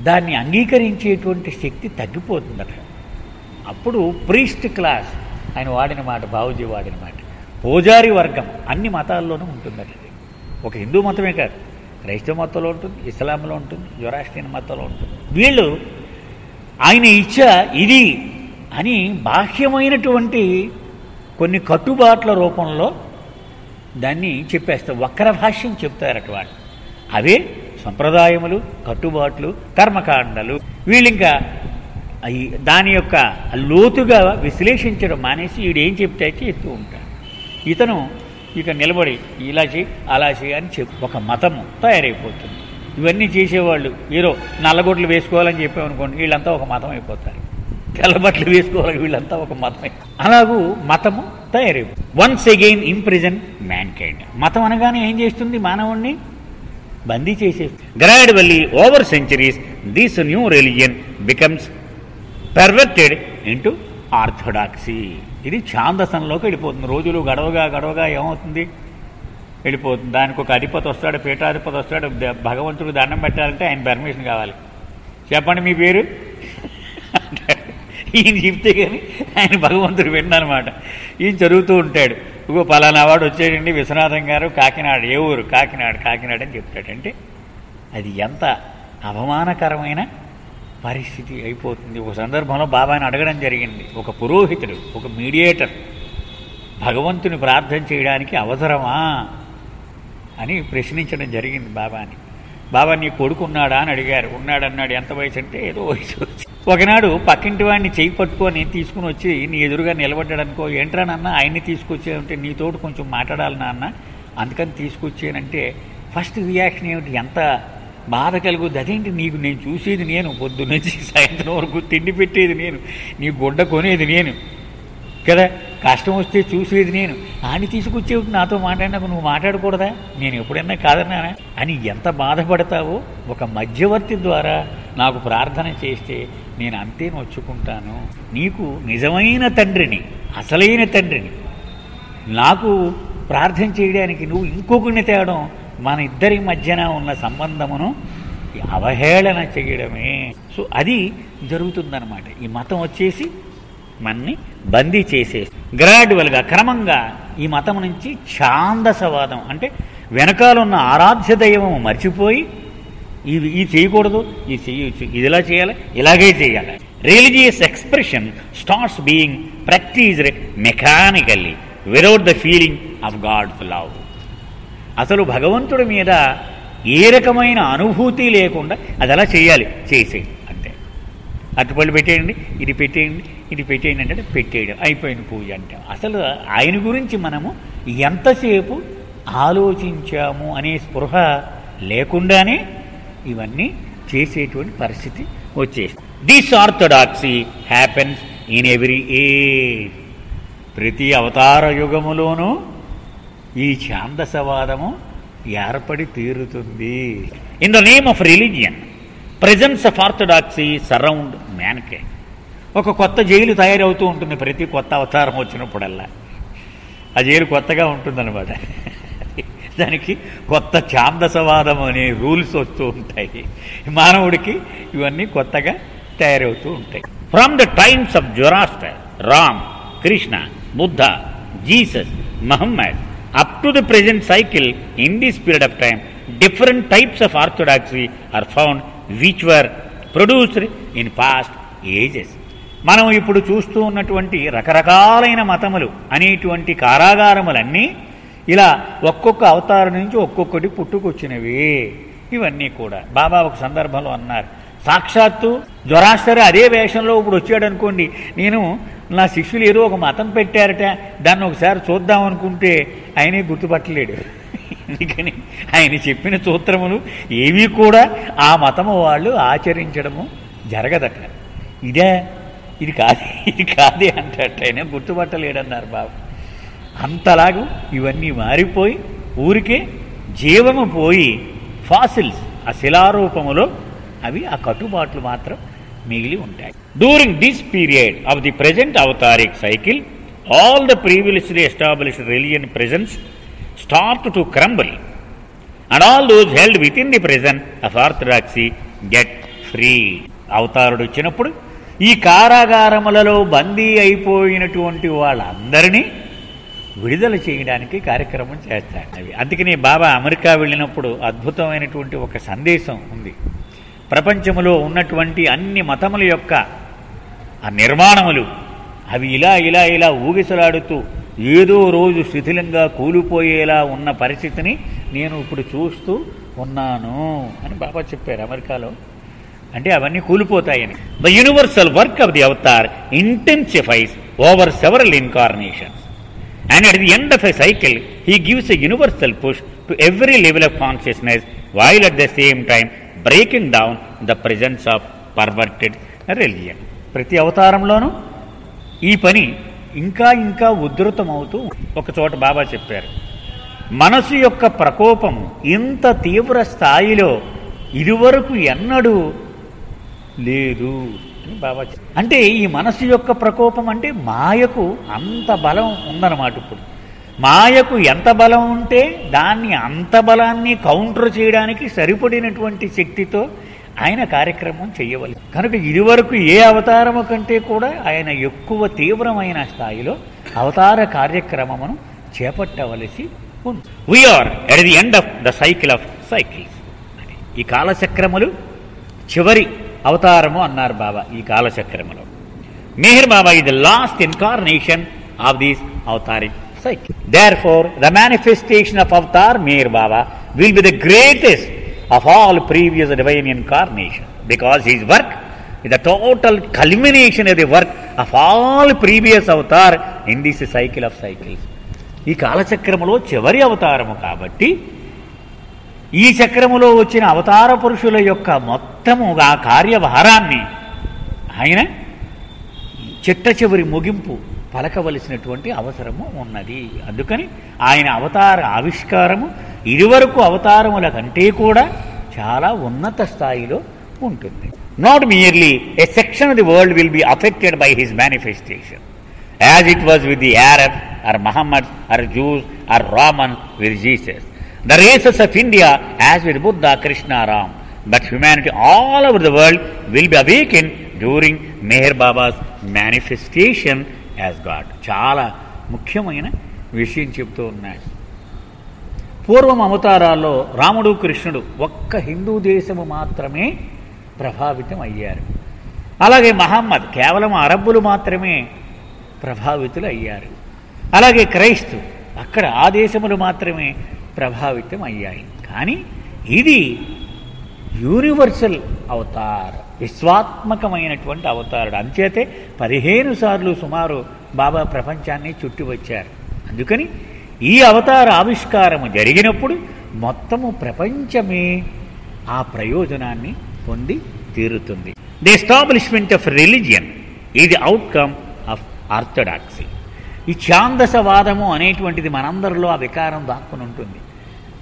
Speaker 1: దాన్ని అంగీకరించేటువంటి శక్తి తగ్గిపోతుందట. అప్పుడు ప్రీస్ట్ క్లాస్, ఆయన వాడిన మాట, బాబూజీ వాడిన మాట, పూజారి వర్గం అన్ని మతాల్లోనూ ఉంటుందట. ఒక హిందూ మతమే కాదు, క్రైస్తవ మతంలో ఉంటుంది, ఇస్లాంలో ఉంటుంది, జొరాస్ట్రియన్ మతంలో ఉంటుంది. వీళ్ళు ఆయన ఇచ్చ ఇది అని బాహ్యమైనటువంటి కొన్ని కట్టుబాట్ల రూపంలో దాన్ని చెప్పేస్తారు. వక్ర భాష్యం చెప్తారట వాళ్ళు. అవే సంప్రదాయములు, కట్టుబాట్లు, కర్మకాండలు. వీళ్ళింకా దాని యొక్క లోతుగా విశ్లేషించడం మానేసి వీడేం చెప్తే చెప్తూ ఉంటాడు. ఇతను ఇక నిలబడి ఇలా చేయి అలా చేయి అని ఒక మతము తయారైపోతుంది. ఇవన్నీ చేసేవాళ్ళు ఏదో నల్లగొడ్లు వేసుకోవాలని చెప్పామనుకోండి, వీళ్ళంతా ఒక మతం అయిపోతారు. తెల్లబట్లు వేసుకోవాలి, వీళ్ళంతా ఒక మతం. అలాగూ మతము తయారైపోతుంది. Once again imprison mankind. మతం అనగానే ఏం చేస్తుంది? మానవుణ్ణి బందీ చేసేస్తుంది. Gradually over centuries this new religion becomes perverted into orthodoxy. ఇది ఛాందసంలోకి వెళ్ళిపోతుంది. రోజులు గడవగా ఏమవుతుంది? వెళ్ళిపోతుంది. దానికి ఒక అధిపతి వస్తాడు, పీఠాధిపతి వస్తాడు. భగవంతుడికి దండం పెట్టాలంటే ఆయన పర్మిషన్ కావాలి. చెప్పండి మీ పేరు ఈయన చెప్తే కానీ ఆయన భగవంతుడు విన్నమాట. ఈయన చదువుతూ ఉంటాడు, ఇగో పలానా వాడు వచ్చాడండి విశ్వనాథం గారు, కాకినాడ. ఏ ఊరు? కాకినాడ అని చెప్తాడంటే అది ఎంత అవమానకరమైన పరిస్థితి అయిపోతుంది. ఒక సందర్భంలో బాబాని అడగడం జరిగింది. ఒక పురోహితుడు, ఒక మీడియేటర్ భగవంతుని ప్రార్థన చేయడానికి అవసరమా అని ప్రశ్నించడం జరిగింది బాబాని. బాబా నీ కొడుకున్నాడా అని అడిగారు. ఉన్నాడన్నాడు. ఎంత వయసు అంటే ఏదో వయసు. ఒకనాడు పక్కింటి వాడిని చేయి పట్టుకొని తీసుకుని వచ్చి నీ ఎదురుగా నిలబడ్డాడు అనుకో, ఏంట్రా నాన్న ఆయన్ని తీసుకొచ్చానంటే నీతోటి కొంచెం మాట్లాడాలి నాన్న అందుకని తీసుకొచ్చానంటే ఫస్ట్ రియాక్షన్ ఏమిటి? ఎంత బాధ కలుగుద్ది. అదేంటి నీకు నేను చూసేది నేను, పొద్దున్నుంచి సాయంత్రం వరకు తిండి పెట్టేది నేను, నీ గుడ్డ కొనేది నేను కదా, కష్టం వస్తే చూసేది నేను, ఆని తీసుకొచ్చేవి నాతో మాట్లాడినాక నువ్వు మాట్లాడకూడదా? నేను ఎప్పుడైనా కాదన్నానా అని ఎంత బాధపడతావో. ఒక మధ్యవర్తి ద్వారా నాకు ప్రార్థన చేస్తే నేను అంతే నొచ్చుకుంటాను. నీకు నిజమైన తండ్రిని, అసలైన తండ్రిని నాకు ప్రార్థన చేయడానికి నువ్వు ఇంకొకరిని తేవడం మన ఇద్దరి మధ్యన ఉన్న సంబంధమును అవహేళన చేయడమే. సో అది జరుగుతుందన్నమాట. ఈ మతం వచ్చేసి మనని బందీ చేసేసి గ్రాడ్యువల్గా క్రమంగా ఈ మతం నుంచి ఛాందసవాదం అంటే వెనకాలన్న ఆరాధ్య దైవం మర్చిపోయి ఇది చేయకూడదు, ఇది చేయొచ్చు, ఇది ఇలా చేయాలి, ఇలాగే చేయాలి. Religious expression starts being practised mechanically without the feeling of God's love. అసలు భగవంతుడి మీద ఏ రకమైన అనుభూతి లేకుండా అది అలా చేయాలి, చేసే అంతే. అటుపళ్ళు పెట్టేయండి, ఇది పెట్టేయండి, ఇది పెట్టేయండి అంటే పెట్టేయడం అయిపోయిన పూజ అంటే. అసలు ఆయన గురించి మనము ఎంతసేపు ఆలోచించాము అనే స్పృహ లేకుండానే ఇవన్నీ చేసేటువంటి పరిస్థితి వచ్చేసి. This orthodoxy happens in every age. ప్రతి అవతార యుగములోనూ ఈ ఛాందసవాదము ఏర్పడి తీరుతుంది. In the name of religion prisons of orthodoxy surround మ్యాన్కే. ఒక కొత్త జైలు తయారవుతూ ఉంటుంది ప్రతి కొత్త అవతారం వచ్చినప్పుడల్లా. ఆ జైలు కొత్తగా ఉంటుందన్నమాట. దానికి కొత్త ఛాందసవాదం అనే రూల్స్ వస్తూ ఉంటాయి. మానవుడికి ఇవన్నీ కొత్తగా తయారవుతూ ఉంటాయి. From the times of Zoroaster, Ram, Krishna, Buddha, Jesus, Muhammad up to the present cycle, in this period of time, different types of orthodoxy are found which were produced in past ages. మనం ఇప్పుడు చూస్తూ ఉన్నటువంటి రకరకాలైన మతములు అనేటువంటి కారాగారములన్నీ ఇలా ఒక్కొక్క అవతారం నుంచి ఒక్కొక్కటి పుట్టుకొచ్చినవి. ఇవన్నీ కూడా బాబా ఒక సందర్భంలో అన్నారు, సాక్షాత్తు జొరాస్టర్ అదే వేషంలో ఇప్పుడు వచ్చాడు అనుకోండి, నేను నా శిష్యులు ఏదో ఒక మతం పెట్టారట, దాన్ని ఒకసారి చూద్దాం అనుకుంటే ఆయనే గుర్తుపట్టలేడు. అందుకని ఆయన చెప్పిన సూత్రములు ఏవి కూడా ఆ మతము వాళ్ళు ఆచరించడము జరగదట. ఇది కాదే అంటట, ఆయన గుర్తుపట్టలేడన్నారు బాబు. అంతలాగూ ఇవన్నీ మారిపోయి ఊరికే జీవము పోయి ఫాసిల్స్ ఆ శిలారూపములో అవి ఆ కట్టుబాట్లు మాత్రం మిగిలి ఉంటాయి. During this period of the present avataric cycle all the previously established religion prisons start to crumble and all those held within the present of orthodoxy get free. అవతారుడు వచ్చినప్పుడు ఈ కారాగారములలో బందీ అయిపోయినటువంటి వాళ్ళందరినీ విడుదల చేయడానికి కార్యక్రమం చేస్తాడు. అవి అందుకని బాబా అమెరికా వెళ్ళినప్పుడు అద్భుతమైనటువంటి ఒక సందేశం ఉంది. ప్రపంచంలో ఉన్నటువంటి అన్ని మతముల యొక్క ఆ నిర్మాణములు అవి ఇలా ఊగిసలాడుతూ ఏదో రోజు శిథిలంగా కూలిపోయేలా ఉన్న పరిస్థితిని నేను ఇప్పుడు చూస్తూ ఉన్నాను అని బాబా చెప్పారు అమెరికాలో. అంటే అవన్నీ కూలిపోతాయని. The universal work of the avatar intensifies over several incarnations and at the end of a cycle he gives a universal push to every level of consciousness while at the same time breaking down the presence of perverted religion. ప్రతి అవతారంలోనూ ఈ పని ఇంకా ఉధృతమవుతూ ఒక చోట బాబా చెప్పారు, మనసు యొక్క ప్రకోపము ఇంత తీవ్ర స్థాయిలో ఇదివరకు ఎన్నడూ లేదు అని బాబా చెప్పారు. అంటే ఈ మనసు యొక్క ప్రకోపం అంటే మాయకు అంత బలం ఉందన్నమాట. ఇప్పుడు మాయకు ఎంత బలం ఉంటే దాన్ని అంత బలాన్ని కౌంటర్ చేయడానికి సరిపడినటువంటి శక్తితో ఆయన కార్యక్రమం చేయవలసి. కనుక ఇదివరకు ఏ అవతారము కంటే కూడా ఆయన ఎక్కువ తీవ్రమైన స్థాయిలో అవతార కార్యక్రమమును చేపట్టవలసి ఉంది. We are at the end of the cycle of cycles. ఈ కాలచక్రములు చివరి అవతారము అన్నారు బాబా. ఈ కాలచక్రములో మెహర్ బాబా is the last incarnation of this avtaric cycle. Therefore, the manifestation of Avatar Meher Baba will be the greatest of all previous divine incarnations, because his work is the total culmination of the work of all previous avatar in this cycle of cycles. ఈ కాలచక్రములో చివరి అవతారము కాబట్టి ఈ చక్రములో వచ్చిన అవతార పురుషుల యొక్క మొత్తము ఆ కార్యభారాన్ని ఆయన చిట్ట చివరి ముగింపు పలకవలసినటువంటి అవసరము ఉన్నది. అందుకని ఆయన అవతార ఆవిష్కారము ఇదివరకు అవతారముల కంటే కూడా చాలా ఉన్నత స్థాయిలో ఉంటుంది. Not merely a section of the world will be affected by his manifestation as it was with the Arab or Muhammad or Jews or Raman with Jesus. The races of India as with Buddha, Krishna, Ram, but humanity all over the world will be awakened during Meher Baba's manifestation as God. చాలా ముఖ్యమైన విషయం చెప్తూ ఉన్నాడు. పూర్వం అవతారాల్లో రాముడు కృష్ణుడు ఒక్క హిందూ దేశము మాత్రమే ప్రభావితం అయ్యారు. అలాగే మహమ్మద్ కేవలం అరబ్బులు మాత్రమే ప్రభావితులు అయ్యారు. అలాగే క్రైస్తు అక్కడ ఆ దేశములు మాత్రమే ప్రభావితం అయ్యాయి. కానీ ఇది యూనివర్సల్ అవతార్, విశ్వాత్మకమైనటువంటి అవతారుడు. అంచేతే 15 సార్లు సుమారు బాబా ప్రపంచాన్ని చుట్టి వచ్చారు. అందుకని ఈ అవతార ఆవిష్కారము జరిగినప్పుడు మొత్తము ప్రపంచమే ఆ ప్రయోజనాన్ని పొంది తీరుతుంది. The establishment of religion is the outcome of orthodoxy. ఈ ఛాందసవాదము అనేటువంటిది మనందరిలో ఆ వికారం దాక్కుని ఉంటుంది.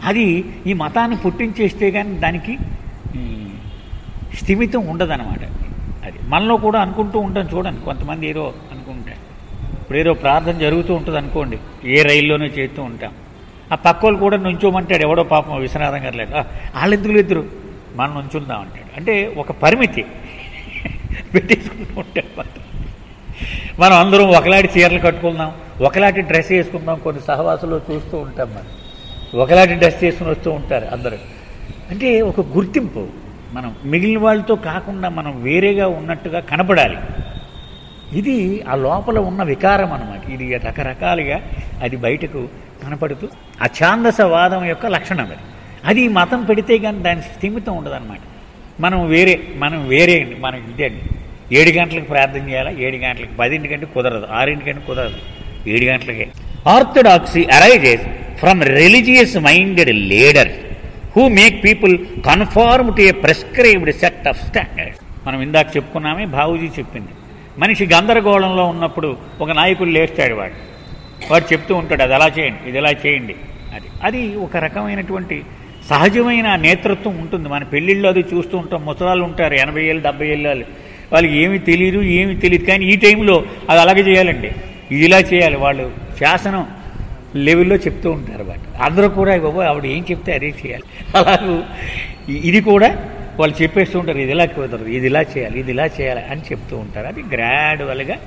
Speaker 1: అది ఈ మతాన్ని పుట్టించేస్తే కానీ దానికి స్థిమితం ఉండదన్నమాట. అది మనలో కూడా అనుకుంటూ ఉంటాం. చూడండి, కొంతమంది ఏదో అనుకుంటారు. ఇప్పుడు ఏదో ప్రార్థన జరుగుతూ ఉంటుంది అనుకోండి, ఏ రైల్లోనూ చేస్తూ ఉంటాం. ఆ పక్కోళ్ళు కూడా నుంచోమంటాడు, ఎవడో పాపం విశ్వనాథం గారు లేదు, వాళ్ళెందుకు ఇద్దరు మనం నుంచుందాం అంటాడు. అంటే ఒక పరిమితి పెట్టేసుకుంటూ ఉంటాడు. మనం అందరం ఒకలాంటి చీరలు కట్టుకుందాం, ఒకలాంటి డ్రెస్ వేసుకుందాం. కొన్ని సహవాసులు చూస్తూ ఉంటాం, మనం ఒకలాంటి డ్రెస్ వేసుకుని వస్తూ ఉంటారు అందరూ. అంటే ఒక గుర్తింపు, మనం మిగిలిన వాళ్ళతో కాకుండా మనం వేరేగా ఉన్నట్టుగా కనపడాలి. ఇది ఆ లోపల ఉన్న వికారం అన్నమాట. ఇది రకరకాలుగా అది బయటకు కనపడుతూ ఆ ఛాందసవాదం యొక్క లక్షణం అది. అది మతం పెడితే కానీ దాని స్థిమితం ఉండదన్నమాట. మనం వేరే అండి, మనం ఇదే అండి. 7 గంటలకు ప్రార్థన చేయాలా, 7 గంటలకు, 10 కంటే కుదరదు, 6 కుదరదు, 7 గంటలకే. Orthodoxy arises from religious minded leaders who make people conform to a prescribed set of standards. మనం ఇందాక చెప్పుకున్నామే, బాబూజీ చెప్పింది. మనిషి గందరగోళంలో ఉన్నప్పుడు ఒక నాయకుడు లేస్తాడు, వాడు చెప్తూ ఉంటాడు, అది అలా చేయండి, ఇది ఎలా చేయండి. అది ఒక రకమైనటువంటి సహజమైన నేతృత్వం ఉంటుంది. మన పెళ్ళిళ్ళు అది చూస్తూ ఉంటాం, ముసలాళ్ళు ఉంటారు 80 ఏళ్ళు 70 ఏళ్ళు, వాళ్ళకి ఏమీ తెలియదు కానీ ఈ టైంలో అది అలాగే చేయాలండి, ఇది ఇలా చేయాలి, వాళ్ళు శాసనం లెవెల్లో చెప్తూ ఉంటారు. అందరూ కూడా బాబు ఆవిడ ఏం చెప్తే అదే చేయాలి. అలాగే ఇది కూడా వాళ్ళు చెప్పేస్తూ ఉంటారు, ఇది ఇలా కుదరదు, ఇది ఇలా చేయాలి అని చెప్తూ ఉంటారు. అది గ్రాడ్యువల్గా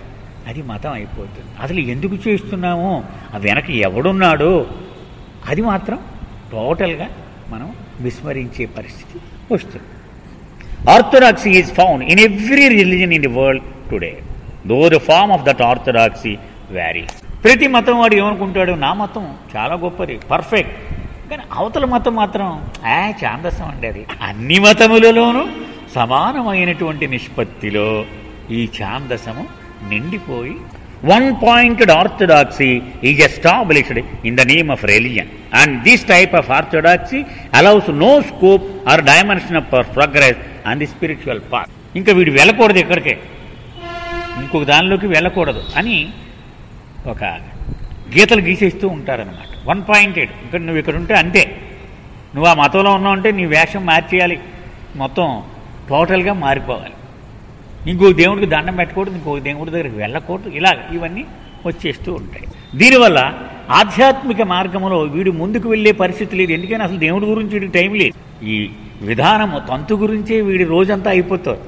Speaker 1: అది మతం అయిపోతుంది. అసలు ఎందుకు చేస్తున్నామో, ఆ వెనక ఎవడున్నాడో అది మాత్రం టోటల్గా మనం విస్మరించే పరిస్థితి వస్తుంది. Orthodoxy is found in every religion in the world today, though the form of that orthodoxy varies. ప్రతి మతం వాడు ఏమనుకుంటాడు, నా మతం చాలా గొప్పది, పర్ఫెక్ట్, కానీ అవతల మతం మాత్రం ఛాందసం అండి. అది అన్ని మతములలోనూ సమానమైనటువంటి నిష్పత్తిలో ఈ ఛాందసము నిండిపోయి one-pointed orthodoxy is established in the name of religion, and this type of orthodoxy allows no scope or dimension of progress on the spiritual path. ఇంకా వీడు వెళ్ళకూడదు, ఎక్కడికే ఇంకొక దానిలోకి వెళ్ళకూడదు అని ఒక గీతలు గీసేస్తూ ఉంటారనమాట. 1-pointed, ఇక్కడ నువ్వు ఇక్కడ ఉంటే అంతే, నువ్వు ఆ మతంలో ఉన్నావు అంటే నీ వేషం మార్చేయాలి, మొత్తం టోటల్గా మారిపోవాలి, ఇంకో దేవుడికి దండం పెట్టకూడదు, ఇంకొక దేవుడి దగ్గరికి వెళ్ళకూడదు, ఇవన్నీ వచ్చేస్తూ ఉంటాయి. దీనివల్ల ఆధ్యాత్మిక మార్గంలో వీడు ముందుకు వెళ్ళే పరిస్థితి లేదు. ఎందుకని అసలు దేవుడి గురించి వీడికి టైం లేదు, ఈ విధానము తంతు గురించే వీడి రోజంతా అయిపోతారు.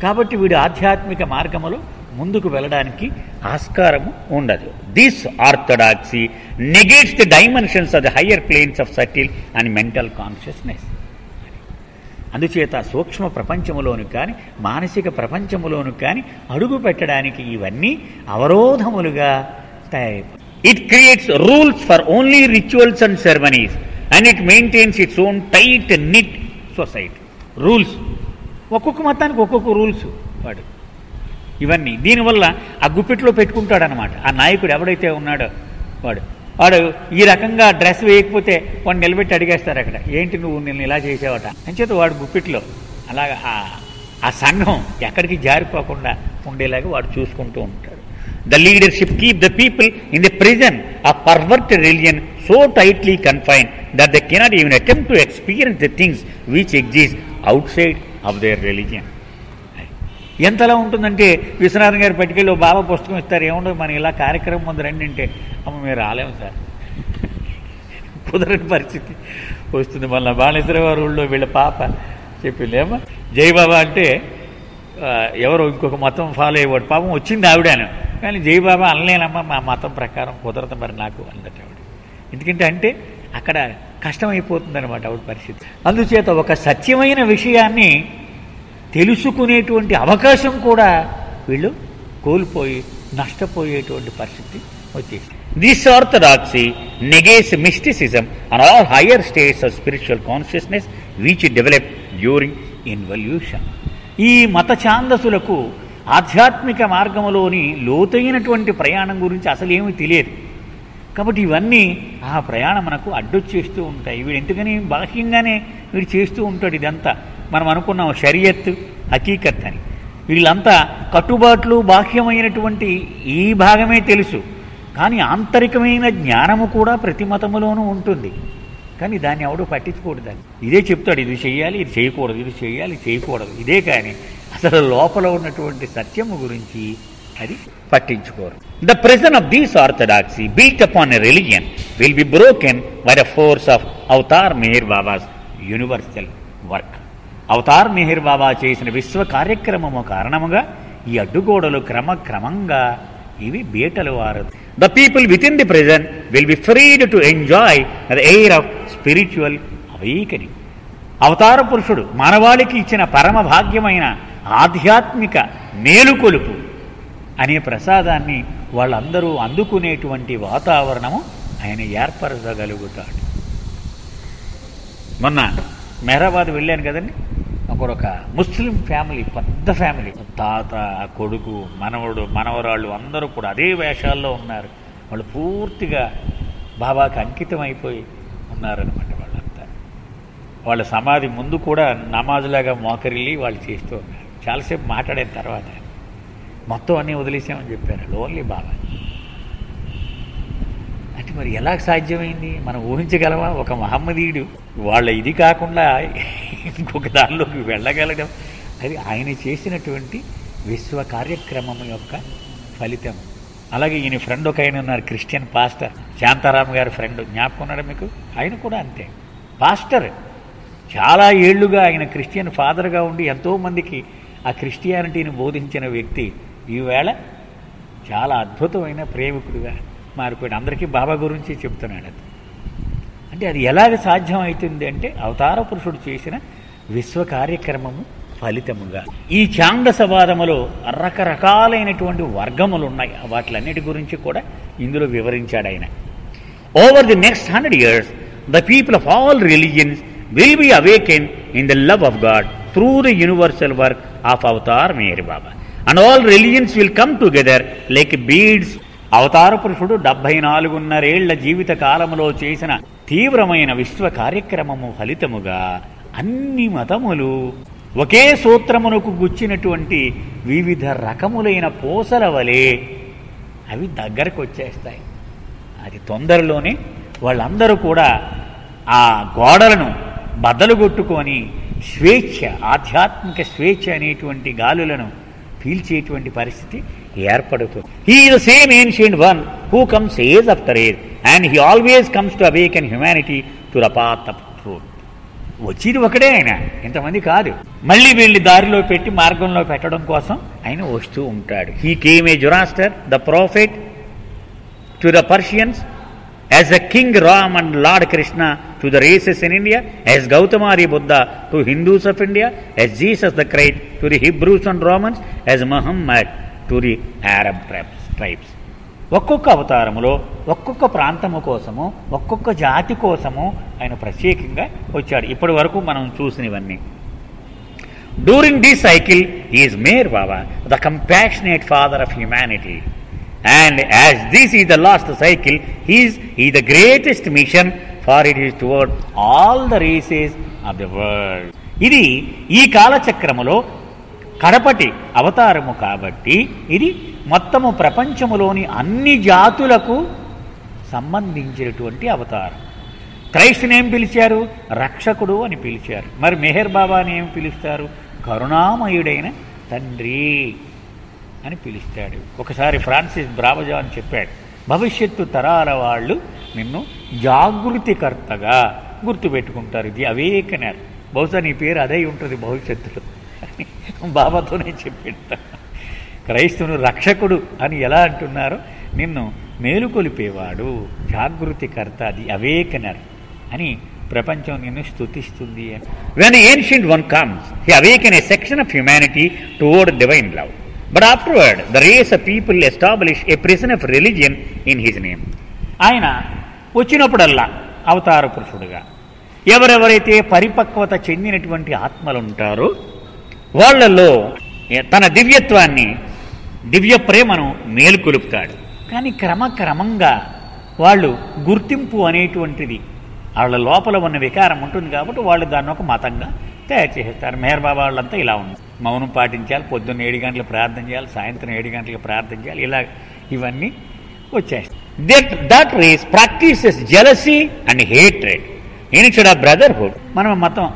Speaker 1: కాబట్టి వీడి ఆధ్యాత్మిక మార్గములో ముందుకు వెళ్ళడానికి ఆస్కారము ఉండదు. This orthodoxy negates the dimensions of the higher planes of subtle and mental consciousness. అందుచేత సూక్ష్మ ప్రపంచములోను కానీ మానసిక ప్రపంచములోను కానీ అడుగు పెట్టడానికి ఇవన్నీ అవరోధములుగా తయారైపోయి. It creates rules for only rituals and ceremonies and it maintains its own tight knit society. Rules, ఒక్కొక్క మతానికి ఒక్కొక్క రూల్స్ వాడు, ఇవన్నీ దీనివల్ల ఆ గుప్పిట్లో పెట్టుకుంటాడనమాట. ఆ నాయకుడు ఎవడైతే ఉన్నాడో వాడు ఈ రకంగా డ్రెస్ వేయకపోతే వాడు నిలబెట్టి అడిగేస్తారు అక్కడ, ఏంటి నువ్వు నిన్ను ఇలా చేసావట అని చేత వాడు గుప్పిట్లో అలాగా ఆ సంఘం ఎక్కడికి జారిపోకుండా ఉండేలాగా వాడు చూసుకుంటూ ఉంటాడు. The leadership keep the people in the prison of perverted religion so tightly confined that they cannot even attempt to experience the things which exist out side of their religion. ఎంతలా ఉంటుందంటే విశ్వనాథన్ గారు పట్టుకెళ్ళి బాబా పుస్తకం ఇస్తారు, ఏముండదు మన ఇలా కార్యక్రమం ముందు రండి అంటే, అమ్మ మీరు రాలేము సార్, కుదరని పరిస్థితి వస్తుంది. మళ్ళీ బాణేశ్వరవారి ఊళ్ళో వీళ్ళ పాప చెప్పిందేమో జయబాబా అంటే ఎవరో ఇంకొక మతం ఫాలో అయ్యేవాడు, పాపం వచ్చింది ఆవిడాను, కానీ జయబాబా అనలేనమ్మా మా మతం ప్రకారం కుదరదు మరి నాకు అందట ఆవిడ. ఎందుకంటే అంటే అక్కడ కష్టమైపోతుంది అనమాట ఆవిడ పరిస్థితి. అందుచేత ఒక సత్యమైన విషయాన్ని తెలుసుకునేటువంటి అవకాశం కూడా వీళ్ళు కోల్పోయి నష్టపోయేటువంటి పరిస్థితి వచ్చేసి. This orthodoxy negates mysticism and all higher states of spiritual consciousness which develop during involution. ఈ మత ఛాందసులకు ఆధ్యాత్మిక మార్గంలోని లోతైనటువంటి ప్రయాణం గురించి అసలు ఏమీ తెలియదు. కాబట్టి ఇవన్నీ ఆ ప్రయాణం మనకు అడ్డొచ్చేస్తూ ఉంటాయి. వీడు ఎందుకని బాహ్యంగానే వీడు చేస్తూ ఉంటాడు ఇదంతా. మనం అనుకున్నాం షరియత్ హకీకత్ అని, వీళ్ళంతా కట్టుబాట్లు బాహ్యమైనటువంటి ఈ భాగమే తెలుసు, కానీ ఆంతరికమైన జ్ఞానము కూడా ప్రతి మతములోనూ ఉంటుంది. కానీ దాన్ని ఎవడూ పట్టించుకోడు. దాన్ని ఇదే చెప్తాడు, ఇది చేయాలి, ఇది చేయకూడదు, ఇది చేయాలి, చేయకూడదు, ఇదే. కానీ అసలు లోపల ఉన్నటువంటి సత్యము గురించి అది పట్టించుకోరు. The prison of these orthodoxy built upon a religion will be broken by the force of avatar Meher Baba's universal work. Avatar Meher Baba చేసిన విశ్వ కార్యక్రమము కారణముగా ఈ అడ్డుగోడలు క్రమక్రమంగా ఇవి బీటలు వారు. The people with in the present will be ఫ్రీడ్ to enjoy the air of spiritual awakening. అవతార పురుషుడు మానవాళికి ఇచ్చిన పరమ భాగ్యమైన ఆధ్యాత్మిక మేలుకొలుపు అనే ప్రసాదాన్ని వాళ్ళందరూ అందుకునేటువంటి వాతావరణము ఆయన ఏర్పరచగలుగుతాడు. మొన్న మెహరాబాద్ వెళ్ళాను కదండి, ఒకరొక ముస్లిం ఫ్యామిలీ, పెద్ద ఫ్యామిలీ, తాత, కొడుకు, మనవడు, మనవరాళ్ళు అందరూ కూడా అదే వేషాల్లో ఉన్నారు. వాళ్ళు పూర్తిగా బాబాకి అంకితం అయిపోయి ఉన్నారనమాట. వాళ్ళంతా వాళ్ళ సమాధి ముందు కూడా నమాజులాగా మోకరిల్లి వాళ్ళు చేస్తూ ఉన్నారు. చాలాసేపు మాట్లాడిన తర్వాత మొత్తం అన్నీ వదిలేసామని చెప్పారు, ఓన్లీ బాబా. అంటే మరి ఎలా సాధ్యమైంది? మనం ఊహించగలమా? ఒక మహమ్మదీయుడు వాళ్ళ ఇది కాకుండా ఇంకొక దానిలోకి వెళ్ళగలగడం, అది ఆయన చేసినటువంటి విశ్వ కార్యక్రమం యొక్క ఫలితం. అలాగే ఈయన ఫ్రెండ్ ఒక ఆయన ఉన్నారు, క్రిస్టియన్ పాస్టర్, శాంతారాం గారి ఫ్రెండ్, జ్ఞాపకం ఉన్నాడా మీకు? ఆయన కూడా అంతే, పాస్టర్. చాలా ఏళ్లుగా ఆయన క్రిస్టియన్ ఫాదర్గా ఉండి ఎంతోమందికి ఆ క్రిస్టియానిటీని బోధించిన వ్యక్తి ఈవేళ చాలా అద్భుతమైన ప్రేమికుడిగా మారిపోయాడు. అందరికీ బాబా గురించి చెప్తున్నాడు. అది అంటే అది ఎలాగ సాధ్యం అవుతుంది అంటే అవతార పురుషుడు చేసిన విశ్వ కార్యక్రమము ఫలితముగా. ఈ ఛాందసవాదములో రకరకాలైనటువంటి వర్గములు ఉన్నాయి. వాటిలన్నిటి గురించి కూడా ఇందులో వివరించాడు ఆయన. Over the next 100 years the people of all religions will be awakened in the love of God through the universal work of Avatar Meher Baba. And all religions will come together like beads. అవతార పురుషుడు 74.5 ఏళ్ల జీవిత కాలంలో చేసిన తీవ్రమైన విశ్వ కార్యక్రమము ఫలితముగా అన్ని మతములు ఒకే సూత్రమునకు గుచ్చినటువంటి వివిధ రకములైన పూసల వలె అవి దగ్గరకు వచ్చేస్తాయి. అది తొందరలోనే వాళ్ళందరూ కూడా ఆ గోడలను బద్దలుగొట్టుకొని స్వేచ్ఛ, ఆధ్యాత్మిక స్వేచ్ఛ అనేటువంటి గాలులను పీల్చేటువంటి పరిస్థితి ఏర్పడుతుంది. He is the same ancient one who comes age after age and he always comes to awaken humanity to the path of truth. వచ్చేది ఒకడే ఆయన, ఇంతమంది కాదు. మళ్ళీ వీళ్ళని దారిలో పెట్టి మార్గంలో పెట్టడం కోసం ఆయన వస్తూ ఉంటాడు. He came A Zoroaster the prophet to the Persians, as a King Ram and Lord Krishna to the races in India, as Gautama the Buddha to Hindus of India, as Jesus the Christ to the Hebrews and Romans, as Muhammad to the Arab tribes. ఒక్కొక్క అవతారములో ఒక్కొక్క ప్రాంతము కోసము, ఒక్కొక్క జాతి కోసము ఆయన ప్రత్యేకంగా వచ్చాడు. ఇప్పటి వరకు మనం చూసినవన్నీ. During this cycle is Meher Baba the compassionate father of humanity. And as this is the last cycle, he is the greatest mission, for it is toward all the races of the world. ఇది ఈ కాలచక్రములో కడపటి అవతారము కాబట్టి ఇది మొత్తము ప్రపంచములోని అన్ని జాతులకు సంబంధించినటువంటి అవతారం. క్రైస్తుని ఏం పిలిచారు? రక్షకుడు అని పిలిచారు. మరి మెహర్ బాబాని ఏం పిలుస్తారు? కరుణామయుడైన తండ్రి అని పిలుస్తాడు. ఒకసారి ఫ్రాన్సిస్ బ్రావజాన్ చెప్పాడు, భవిష్యత్తు తరాల వాళ్ళు నిన్ను జాగృతికర్తగా గుర్తుపెట్టుకుంటారు. ఇది అవేకనర్. బహుశా నీ పేరు అదే ఉంటుంది భవిష్యత్తులో. బాబాతోనే చెప్పిస్తాను. క్రైస్తవును రక్షకుడు అని ఎలా అంటున్నారో, నిన్ను మేలుకొలిపేవాడు, జాగృతికర్త, అది అవేకనర్ అని ప్రపంచం నిన్ను స్తుతిస్తుంది అని. When the ancient one comes, he awaken a section of humanity toward divine love. But afterward, the race of people establish a prison of religion in his name. ఆయన వచ్చినప్పుడల్లా అవతార పురుషుడుగా ఎవరెవరైతే పరిపక్వత చెందినటువంటి ఆత్మలు ఉంటారో వాళ్లలో తన దివ్యత్వాన్ని, దివ్య ప్రేమను మేలుకొలుపుతాడు. కానీ క్రమక్రమంగా వాళ్ళు గుర్తింపు అనేటువంటిది వాళ్ళ లోపల ఉన్న వికారం ఉంటుంది కాబట్టి వాళ్ళు దాన్ని ఒక మతంగా తయారు చేసేస్తారు. మెహర్ బాబా వాళ్ళంతా ఇలా ఉంది, మౌనం పాటించాలి, పొద్దున్న 7 గంటలకు ప్రార్థన చేయాలి, సాయంత్రం 7 గంటలకు ప్రార్థన చేయాలి, ఇలా ఇవన్నీ వచ్చేస్తాయి. That race practises jealousy and hatred instead of brotherhood. మనం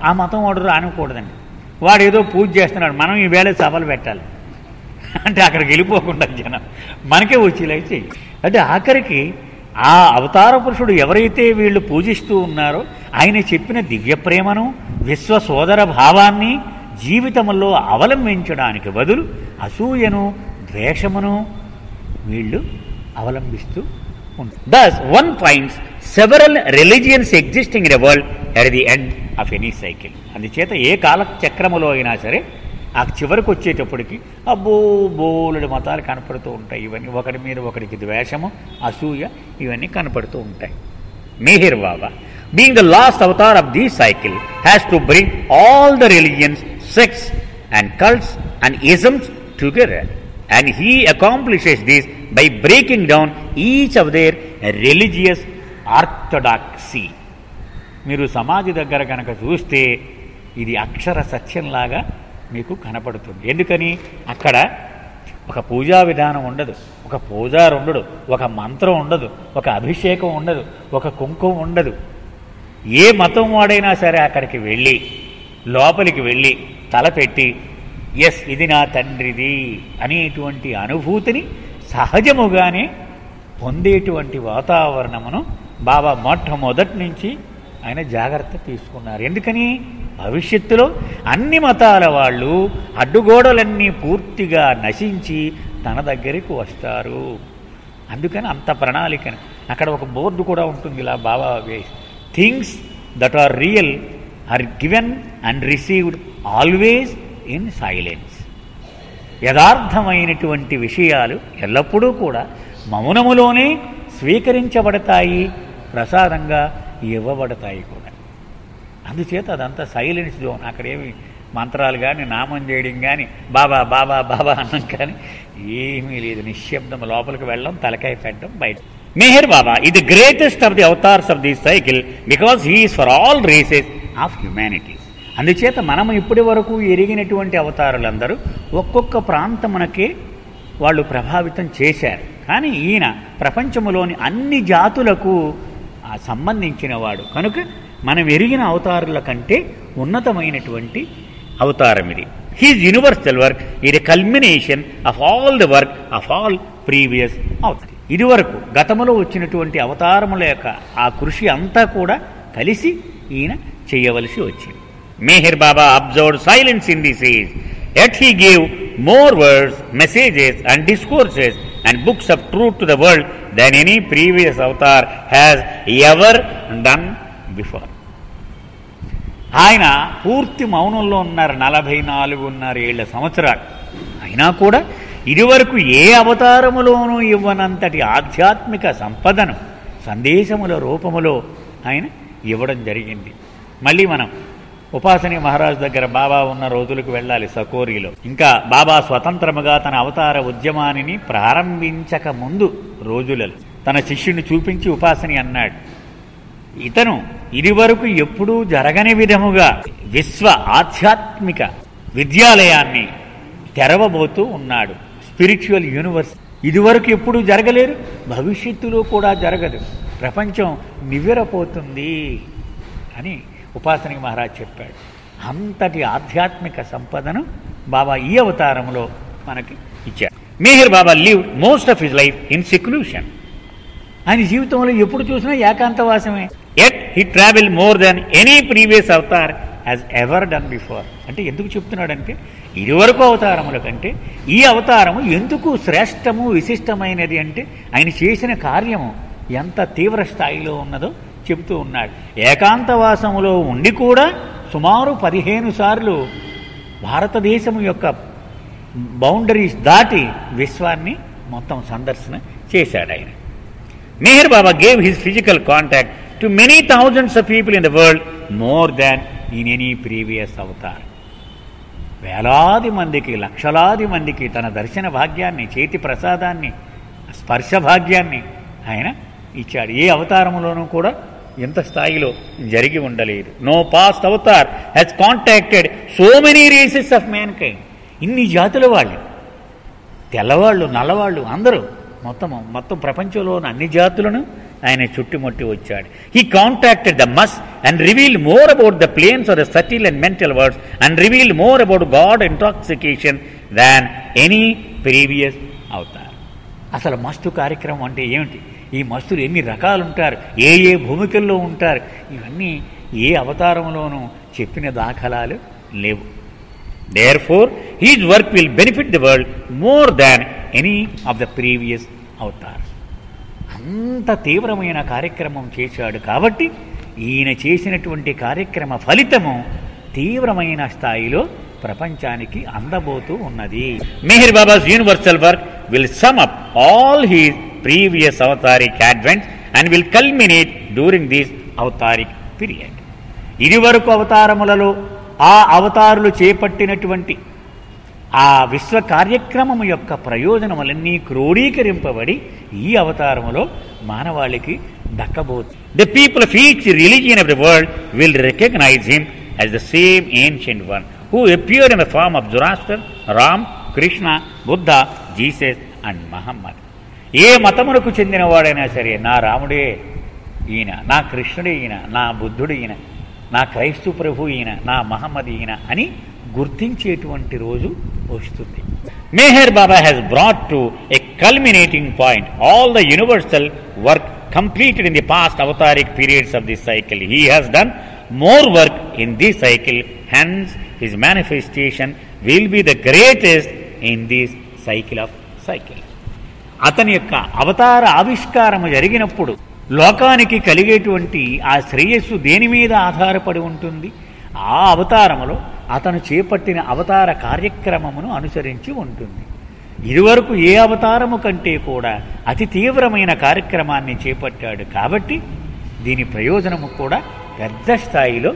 Speaker 1: ఆ మతం వాడు రానికూడదండి. వాడు ఏదో పూజ చేస్తున్నాడు, మనం ఈవేళ సభలు పెట్టాలి అంటే అక్కడికి వెళ్ళిపోకుండా జనం మనకే వచ్చేలా చెయ్యి. అంటే ఆఖరికి ఆ అవతార పురుషుడు ఎవరైతే వీళ్ళు పూజిస్తూ ఉన్నారో ఆయన చెప్పిన దివ్య ప్రేమను, విశ్వ సోదర భావాన్ని జీవితంలో అవలంబించడానికి బదులు అసూయను, ద్వేషమును వీళ్ళు అవలంబిస్తూ ఉంటారు. Thus one finds several religions existing in the world at the end of any cycle. అందుచేత ఏ కాల చక్రములో అయినా సరే ఆ చివరికి వచ్చేటప్పటికి అబ్బో బోలెడు మతాలు కనపడుతూ ఉంటాయి. ఇవన్నీ ఒకటి మీద ఒకటికి ద్వేషము, అసూయ ఇవన్నీ కనపడుతూ ఉంటాయి. Meher Baba, being the last avatar of this cycle, has to bring all the religions sects and cults and isms together. And he accomplishes this by breaking down each of their religious orthodoxy. మీరు సమాధి దగ్గర కనుక చూస్తే ఇది అక్షర సత్యంలాగా మీకు కనపడుతుంది. ఎందుకని అక్కడ ఒక పూజా విధానం ఉండదు, ఒక పూజారు ఉండడు, ఒక మంత్రం ఉండదు, ఒక అభిషేకం ఉండదు, ఒక కుంకుమ ఉండదు. ఏ మతం వాడైనా సరే అక్కడికి వెళ్ళి లోపలికి వెళ్ళి తలపెట్టి ఎస్ ఇది నా తండ్రిది అనేటువంటి అనుభూతిని సహజముగానే పొందేటువంటి వాతావరణమును బాబా మొట్టమొదటి నుంచి ఆయన జాగ్రత్త తీసుకున్నారు. ఎందుకని భవిష్యత్తులో అన్ని మతాల వాళ్ళు అడ్డుగోడలన్నీ పూర్తిగా నశించి తన దగ్గరికి వస్తారు. అందుకని అంత ప్రణాళికను అక్కడ ఒక బోర్డు కూడా ఉంటుంది ఇలా బాబా వేసి, things that are real are given and received always in silence. యథార్థమైనటువంటి విషయాలు ఎల్లప్పుడూ కూడా మౌనములోనే స్వీకరించబడతాయి, ప్రసాదంగా ఇవ్వబడతాయి కూడా. అందుచేత అదంతా సైలెన్స్ జోన్. అక్కడేమి మంత్రాలు కానీ నామం చేయడం కానీ బాబా బాబా బాబా అన్నం కానీ ఏమీ లేదు. నిశ్శబ్దం, లోపలికి వెళ్ళడం, తలకాయ పెట్టడం, బయట. మెహర్ బాబా is the greatest of the avatars of this cycle because he is for all races of humanity. అందుచేత మనం ఇప్పటి వరకు ఎరిగినటువంటి అవతారులందరూ ఒక్కొక్క ప్రాంతమునకే వాళ్ళు ప్రభావితం చేశారు. కానీ ఈయన ప్రపంచంలోని అన్ని జాతులకు సంబంధించిన వాడు కనుక మనం ఎరిగిన అవతారుల కంటే ఉన్నతమైనటువంటి అవతారం ఇది. His universal work is a culmination of all the work of all previous avatar. ఇదివరకు గతములో వచ్చినటువంటి అవతారముల యొక్క ఆ కృషి అంతా కూడా కలిసి ఈయన చేయవలసి వచ్చింది. Meher Baba observed silence in this age, yet he gave more words, messages and discourses and books of truth to the world than any previous avatar has ever done before. ఆయన పూర్తి మౌనంలో ఉన్నారు 44.5 సంవత్సరాలు. అయినా కూడా ఇదివరకు ఏ అవతారములోనూ ఇవ్వనంతటి ఆధ్యాత్మిక సంపదను సందేశముల రూపములో ఆయన ఇవ్వడం జరిగింది. మళ్ళీ మనం ఉపాసనీ మహారాజు దగ్గర బాబా ఉన్న రోజులకు వెళ్ళాలి, సకోరిలో. ఇంకా బాబా స్వతంత్రముగా తన అవతార ఉద్యమాన్ని ప్రారంభించక ముందు రోజులలో తన శిష్యుని చూపించి ఉపాసని అన్నాడు, ఇతను ఇదివరకు ఎప్పుడూ జరగని విధముగా విశ్వ ఆధ్యాత్మిక విద్యాలయాన్ని తెరవబోతూ ఉన్నాడు. స్పిరిచువల్ యూనివర్స్ ఇదివరకు ఎప్పుడూ జరగలేదు, భవిష్యత్తులో కూడా జరగదు. ప్రపంచం నివ్వెరపోతుంది అని ఉపాసనీ మహారాజ్ చెప్పాడు. అంతటి ఆధ్యాత్మిక సంపదను బాబా ఈ అవతారంలో మనకి ఇచ్చాడు. Meher Baba live most of his life in seclusion. ఆయన జీవితంలో ఎప్పుడు చూసినా ఏకాంతవాసమే. Yet he travel more than any previous avatar has ever done before. అంటే ఎందుకు చెప్తున్నాడంటే ఇదివరకు అవతారముల కంటే ఈ అవతారము ఎందుకు శ్రేష్టము విశిష్టమైనది అంటే ఆయన చేసిన కార్యము ఎంత తీవ్ర స్థాయిలో ఉన్నదో చెబుతూ ఉన్నాడు. ఏకాంతవాసములో ఉండి కూడా సుమారు 15 సార్లు భారతదేశం యొక్క బౌండరీస్ దాటి విశ్వాన్ని మొత్తం సందర్శన చేశాడు ఆయన. Meher Baba gave his physical contact to many thousands of people in the world more than in any previous avatar. వేలాది మందికి, లక్షలాది మందికి తన దర్శన భాగ్యాన్ని, చేతి ప్రసాదాన్ని, స్పర్శ భాగ్యాన్ని ఆయన ఇచ్చాడు. ఏ అవతారంలోనూ కూడా ఎంత స్థాయిలో జరిగి ఉండలేదు. No past avatar has contacted so many races of mankind. ఇన్ని జాతుల వాళ్ళు, తెల్లవాళ్ళు, నల్లవాళ్ళు, అందరూ మొత్తం ప్రపంచంలో ఉన్న అన్ని జాతులను ఆయన చుట్టుముట్టి వచ్చాడు. He contacted the masts and reveal more about the planes of the subtle and mental words and reveal more about God intoxication than any previous avatar. అసలు మస్తు కార్యక్రమం అంటే ఏమిటి, ఈ మస్తులు ఎన్ని రకాలు ఉంటారు, ఏ ఏ భూమికల్లో ఉంటారు, ఇవన్నీ ఏ అవతారంలోనూ చెప్పిన దాఖలాలు లేవు. Therefore, his work will benefit the world more than any of the previous avatars. అంత తీవ్రమైన కార్యక్రమం చేశాడు కాబట్టి ఈయన చేసినటువంటి కార్యక్రమ ఫలితము తీవ్రమైన స్థాయిలో ప్రపంచానికి అందబోతూ ఉన్నది. Meher Baba's universal work will sum up all his previous avataric advents and will culminate during this avataric period. ఇది వరకు అవతారములలో ఆ అవతారులు చేపట్టినటువంటి ఆ విశ్వ కార్యక్రమము యొక్క ప్రయోజనములన్నీ క్రోడీకరింపబడి ఈ అవతారములో మానవాళికి దక్కబోతుంది. The people of each religion of the world will recognize him as the same ancient one who appeared in the form of Zoroaster, Ram, Krishna, Buddha, Jesus and Muhammad. ఏ మతమునకు చెందినవాడైనా సరే నా రాముడే ఈయన, నా కృష్ణుడే ఈయన, నా బుద్ధుడు ఈయన, నా క్రైస్తు ప్రభు ఈయన, నా మహమ్మద్ ఈయన అని గుర్తించేటువంటి రోజు వస్తుంది. Meher Baba has brought to a culminating point all the universal work completed in the past avataric periods of this cycle. He has done more work in this cycle, hence his manifestation will be the greatest in this cycle of cycles. అతని యొక్క అవతార ఆవిష్కారము జరిగినప్పుడు లోకానికి కలిగేటువంటి ఆ శ్రేయస్సు దేని మీద ఆధారపడి ఉంటుంది? ఆ అవతారములో అతను చేపట్టిన అవతార కార్యక్రమమును అనుసరించి ఉంటుంది. ఇదివరకు ఏ అవతారము కంటే కూడా అతి తీవ్రమైన కార్యక్రమాన్ని చేపట్టాడు కాబట్టి దీని ప్రయోజనము కూడా పెద్ద స్థాయిలో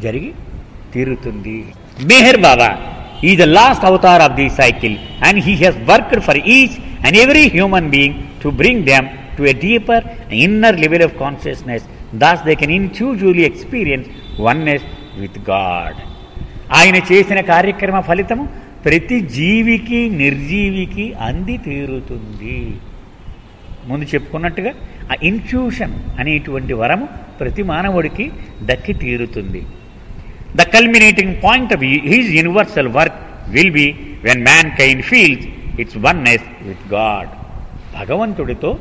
Speaker 1: జరిగి తీరుతుంది. Meher Baba is the last avatar of the cycle and he has worked for each and every human being to bring them to a deeper inner level of consciousness thus they can individually experience oneness with God. ఆయన చేసిన కార్యక్రమ ఫలితము ప్రతి జీవికి నిర్జీవికి అంది తీరుతుంది. ముందు చెప్పుకున్నట్టుగా ఆ ఇన్ఫ్యూషన్ అనేటువంటి వరము ప్రతి మానవుడికి దక్కి తీరుతుంది. The culminating point of his universal work will be when man kind feels it's oneness with God. భగవంతుడితో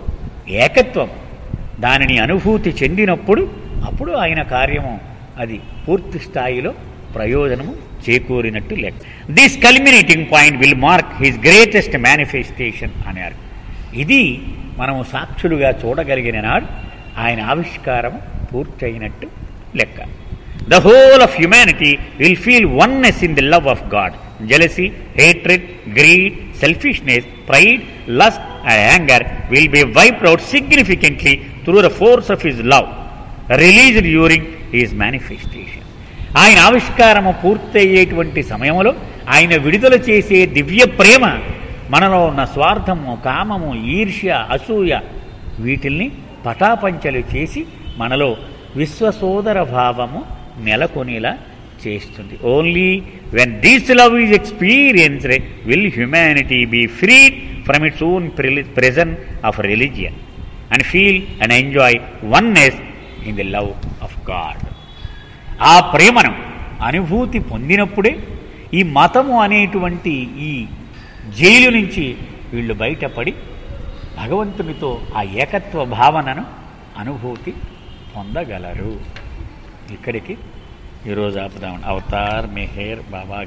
Speaker 1: ఏకత్వం దానిని అనుభూతి చెందినప్పుడు అప్పుడు ఆయన కార్యము అది పూర్తి స్థాయిలో ప్రయోజనము చేకూరినట్టు లెక్క. This culminating point will mark his greatest manifestation అన్నారు. ఇది మనము సాక్షులుగా చూడగలిగిన నాడు ఆయన ఆవిష్కారం పూర్తయినట్టు లెక్క. The whole of humanity will feel oneness in the love of God. Jealousy, hatred, greed, selfishness, pride, lust and anger will be wiped out significantly through the force of his love released during his manifestation. ఆయన ఆవిష్కారము పూర్తయ్యేటువంటి సమయంలో ఆయన విడుదల చేసే దివ్య ప్రేమ మనలో ఉన్న స్వార్థము, కామము, ఈర్ష్య, అసూయ వీటిల్ని పటాపంచలు చేసి మనలో విశ్వసోదర భావము నెలకొనేలా చేస్తుంది. Only when this love is experienced will humanity be freed from its own prison of religion and feel and enjoy oneness in the love of God. ఆ ప్రేమను అనుభూతి పొందినప్పుడే ఈ మతము అనేటువంటి ఈ జైలు నుంచి వీళ్ళు బయటపడి భగవంతునితో ఆ ఏకత్వ భావనను అనుభూతి పొందగలరు. ఇక్కడికి ఈరోజు ఆపుదాం. అవతార్ మెహర్ బాబా.